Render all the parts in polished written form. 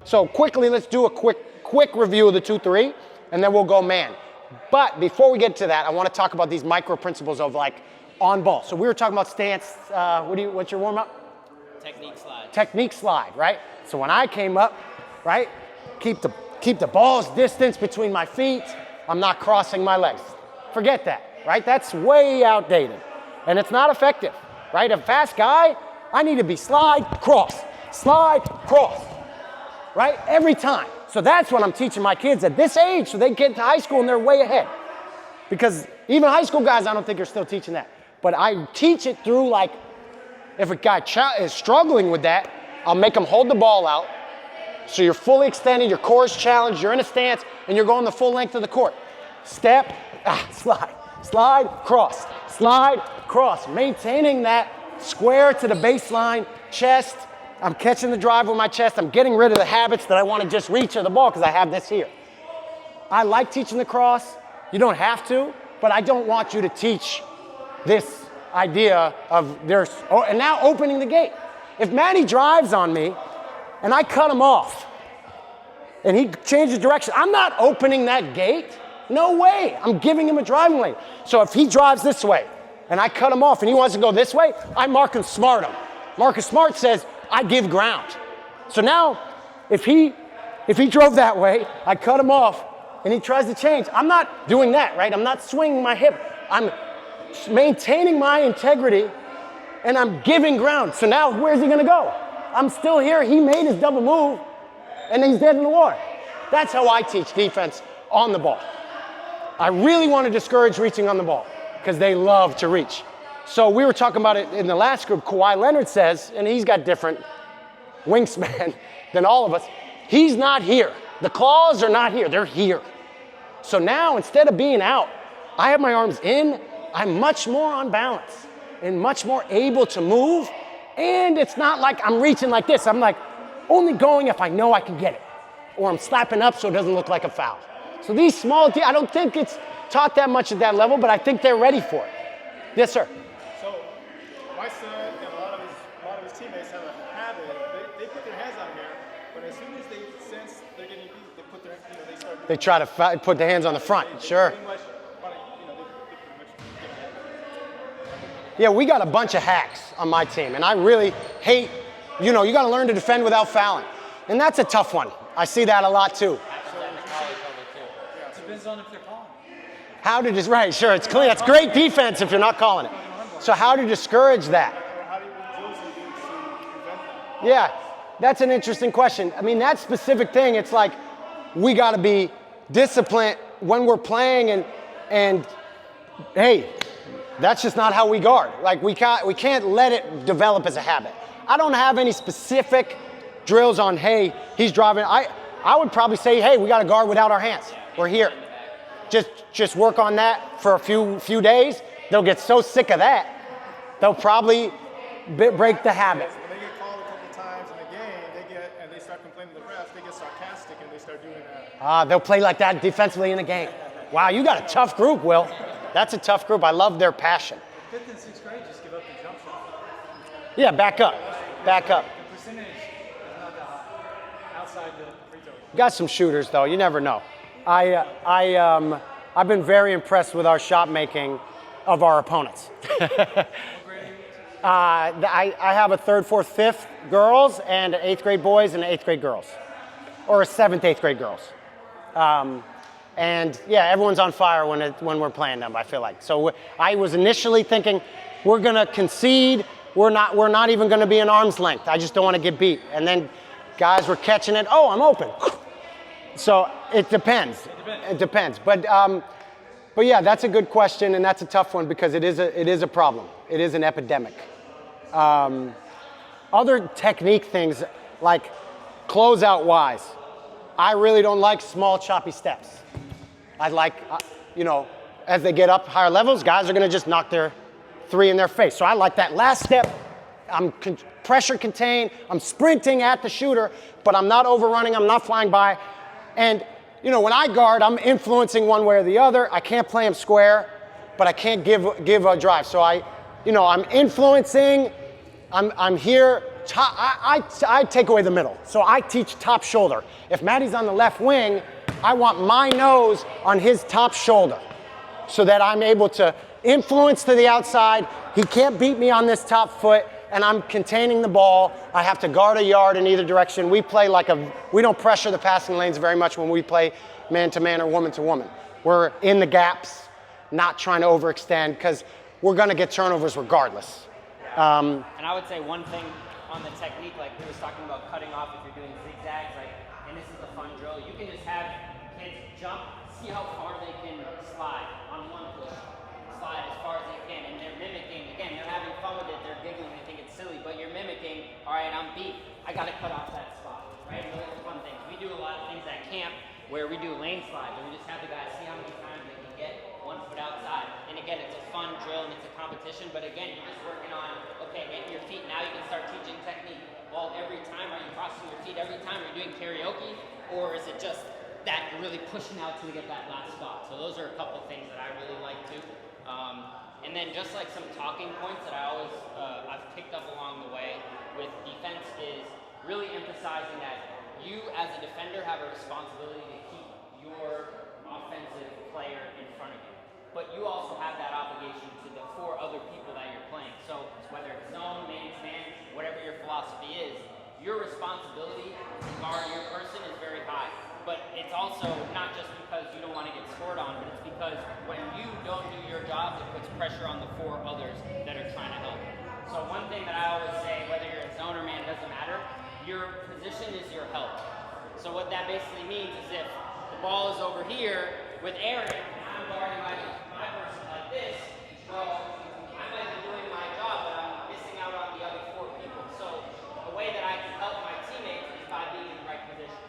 So quickly, let's do a quick review of the 2-3, and then we'll go man. But before we get to that, I want to talk about these micro principles of like on ball. So we were talking about stance. What's your warm up? Technique slide. Technique slide, right? So when I came up, right, keep the ball's distance between my feet. I'm not crossing my legs. Forget that, right? That's way outdated, and it's not effective, right? A fast guy, I need to be slide, cross, right? Every time. So that's what I'm teaching my kids at this age, so they get to high school and they're way ahead. Because even high school guys, I don't think are still teaching that. But I teach it through, like, if a guy is struggling with that, I'll make them hold the ball out. So you're fully extended, your core is challenged, you're in a stance, and you're going the full length of the court. Step, slide, cross. Maintaining that square to the baseline, chest. I'm catching the drive with my chest. I'm getting rid of the habits that I want to just reach of the ball because I have this here. I like teaching the cross. You don't have to, but I don't want you to teach this idea of and now opening the gate. If Matty drives on me and I cut him off and he changes direction, I'm not opening that gate. No way. I'm giving him a driving lane. So if he drives this way and I cut him off and he wants to go this way, I Marcus Smart him. Marcus Smart says, I give ground. So now, if he drove that way, I cut him off, and he tries to change. I'm not doing that, right? I'm not swinging my hip. I'm maintaining my integrity, and I'm giving ground. So now, where's he gonna go? I'm still here. He made his double move, and he's dead in the water. That's how I teach defense on the ball. I really want to discourage reaching on the ball, because they love to reach. So we were talking about it in the last group. Kawhi Leonard says, and he's got different wingspan than all of us, he's not here. The claws are not here, they're here. So now, instead of being out, I have my arms in, I'm much more on balance and much more able to move, and it's not like I'm reaching like this. I'm like only going if I know I can get it, or I'm slapping up so it doesn't look like a foul. So these small, I don't think it's taught that much at that level, but I think they're ready for it. Yes, sir. My son and a lot of his teammates have a habit. They put their hands on here, but as soon as they sense they're getting beat, they put their, they start. They try to put their hands on the front. Sure. Yeah, we got a bunch of hacks on my team, and I really hate. You got to learn to defend without fouling, and that's a tough one. I see that a lot too. It depends on if they're calling. How to just right? Sure, it's clean. That's great defense if you're not calling it. So how to discourage that? Yeah, that's an interesting question. I mean, that specific thing, it's like we got to be disciplined when we're playing, and hey, that's just not how we guard. Like we can't let it develop as a habit. I don't have any specific drills on, hey, he's driving. I would probably say, hey, we got to guard without our hands. We're here. Just work on that for a few days. They'll get so sick of that, they'll probably break the habit. When they get called a couple times in the game, they start complaining to the refs, they get sarcastic and they start doing that. They'll play like that defensively in a game. Wow, you got a tough group, Will. That's a tough group. I love their passion. 5th and 6th grade, just give up the jump shot. Yeah, back up. The percentage is not that high outside the free throw. Got some shooters, though. You never know. I've been very impressed with our shot making of our opponents. I have a 3rd, 4th, 5th girls and 8th grade boys and 8th grade girls, or 7th, 8th grade girls. And yeah, everyone's on fire when we're playing them, I feel like. So I was initially thinking we're gonna concede. We're not even gonna be an arm's length. I just don't want to get beat. And then guys were catching it. Oh, I'm open. So it depends. It depends. But yeah, that's a good question, and that's a tough one because it is a problem. It is an epidemic. Other technique things like closeout wise, I really don't like small choppy steps. I like, as they get up higher levels, guys are gonna just knock their 3 in their face. So I like that last step. I'm pressure contained. I'm sprinting at the shooter, but I'm not overrunning. I'm not flying by. And when I guard, I'm influencing one way or the other. I can't play him square, but I can't give a drive. So I'm influencing. I'm here I take away the middle. So I teach top shoulder. If Maddie's on the left wing, I want my nose on his top shoulder so that I'm able to influence to the outside. He can't beat me on this top foot, and I'm containing the ball. I have to guard a yard in either direction. We play we don't pressure the passing lanes very much when we play man-to-man or woman-to-woman. We're in the gaps, not trying to overextend, because we're going to get turnovers regardless. And I would say one thing on the technique, like we was talking about cutting off if you're doing zigzags, like, and this is a fun drill, you can just have kids jump, see how far they can slide on one push, slide as far as they can, and they're mimicking, again, they're having fun with it, they're giggling, they think it's silly, but you're mimicking, all right, I'm beat, I gotta cut off that spot, right? Those are fun things. We do a lot of things at camp where we do lane slides, and we just have the guys see how many times they can get 1 foot outside. And again, it's a fun drill and it's a competition, but again, you're just working on, okay, getting your feet, now you can start teaching technique. Well, every time, are you crossing your feet every time? Are you doing karaoke? Or is it just that you're really pushing out to get that last spot? So those are a couple things that I really like too. And then just like some talking points that I always, I've picked up along the way with defense is really emphasizing that you as a defender have a responsibility to keep your offensive player in front of you. But you also have that obligation to the 4 other people that you're playing. So whether it's zone, man-to-man, whatever your philosophy is, your responsibility to guard your person is very high. But it's also not just because you don't want to get scored on, but it's because when you don't do your job, it puts pressure on the 4 others that are trying to help. So one thing that I always say, whether you're in zone or man, doesn't matter, your position is your help. So what that basically means is if the ball is over here with Aaron, and I'm guarding my person like this, well, I might be doing my job, but I'm missing out on the other 4 people. So the way that I can help my teammates is by being in the right position.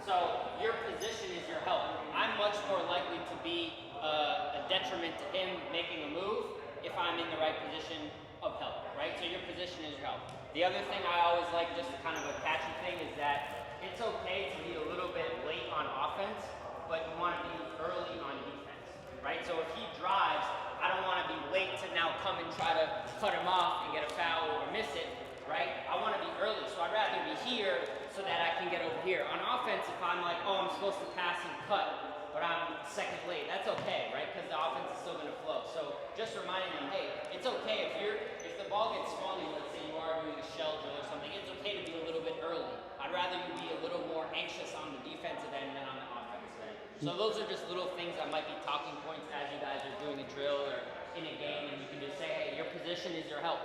So your position is your help. I'm much more likely to be a detriment to him making a move if I'm in the right position of help, right? So your position is your help. The other thing I always like, just kind of a catchy thing, is that it's okay to be a little bit late on offense, but you want to be early on defense, right? So if he drives, I don't want to be late to now come and try to cut him off and get a foul or miss it, right? I want to be early, so I'd rather be here so that I can get over here. On offense, if I'm like, oh, I'm supposed to pass and cut, but I'm second late, that's okay, right? Because the offense is still going to flow. So just reminding them, hey, it's okay if the ball gets swung and let's say you are doing a shell drill or something, it's okay to be a little bit early. I'd rather you be a little more anxious on the defensive end than on the offensive end. So those are just little things that might be talking points as you guys are doing a drill or in a game, and you can just say, hey, your position is your help.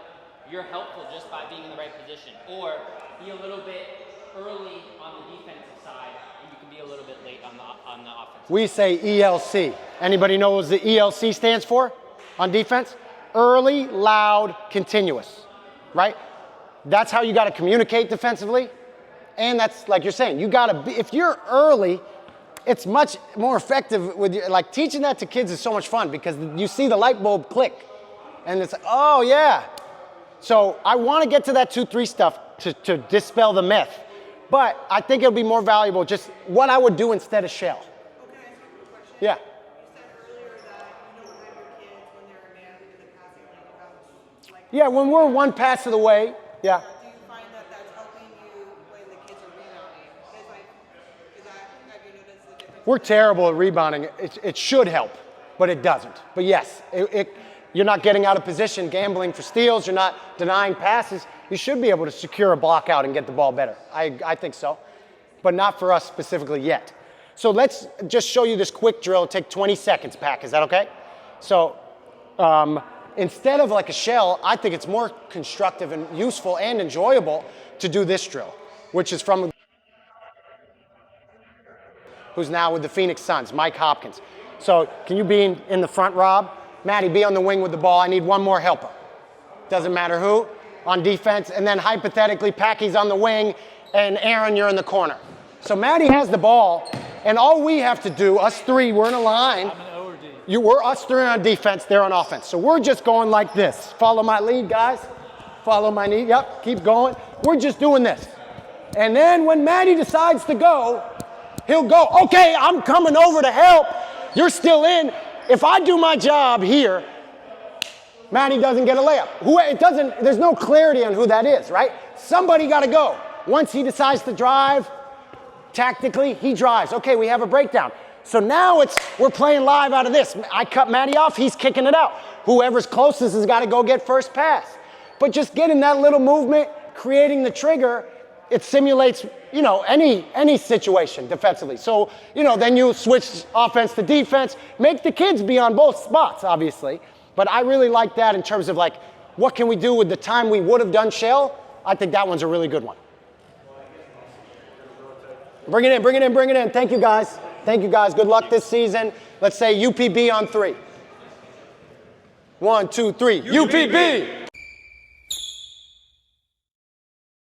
You're helpful just by being in the right position. Or be a little bit early on the defensive side, and you can be a little bit late on the offensive. We say ELC. Anybody know what the ELC stands for on defense? Early, loud, continuous, right? That's how you got to communicate defensively. And that's like you're saying, you got to be, if you're early, it's much more effective with your, like teaching that to kids is so much fun because you see the light bulb click and it's like, oh yeah. So I want to get to that 2-3 stuff to dispel the myth, but I think it'll be more valuable just what I would do instead of shell. Okay, I ask you a question? Yeah. You said earlier that you don't have your kids when they're a man in the passing lane about like. Yeah, when we're one pass of the way, yeah. Do you find that that's helping you when the kids are rebounding? Have you noticed the difference? We're terrible at rebounding. It should help, but it doesn't. But yes, you're not getting out of position, gambling for steals. You're not denying passes. You should be able to secure a block out and get the ball better. I think so, but not for us specifically yet. So let's just show you this quick drill. It'll take 20 seconds, Pack. Is that okay? So instead of like a shell, I think it's more constructive and useful and enjoyable to do this drill, which is from who's now with the Phoenix Suns, Mike Hopkins. So can you be in the front, Rob? Maddie, be on the wing with the ball. I need one more helper. Doesn't matter who, on defense. And then hypothetically, Packy's on the wing, and Aaron, you're in the corner. So Maddie has the ball, and all we have to do, us three, we're in a line. I'm an O or D. We're us three on defense, they're on offense. So we're just going like this. Follow my lead, guys. Follow my lead. Yep, keep going. We're just doing this. And then when Maddie decides to go, he'll go, okay, I'm coming over to help. You're still in. If I do my job here, Maddie doesn't get a layup. There's no clarity on who that is, right? somebody got to go. Once he decides to drive, tactically, he drives. Okay, we have a breakdown. So now we're playing live out of this. I cut Matty off, he's kicking it out. Whoever's closest has got to go get first pass. But just getting that little movement, creating the trigger, it simulates, you know, any situation defensively. So, you know, then you switch offense to defense, make the kids be on both spots, obviously. But I really like that in terms of like, what can we do with the time we would have done shell? I think that one's a really good one. Bring it in, bring it in, bring it in. Thank you, guys. Thank you, guys. Good luck this season. Let's say UPB on 3. 1, 2, 3. UPB!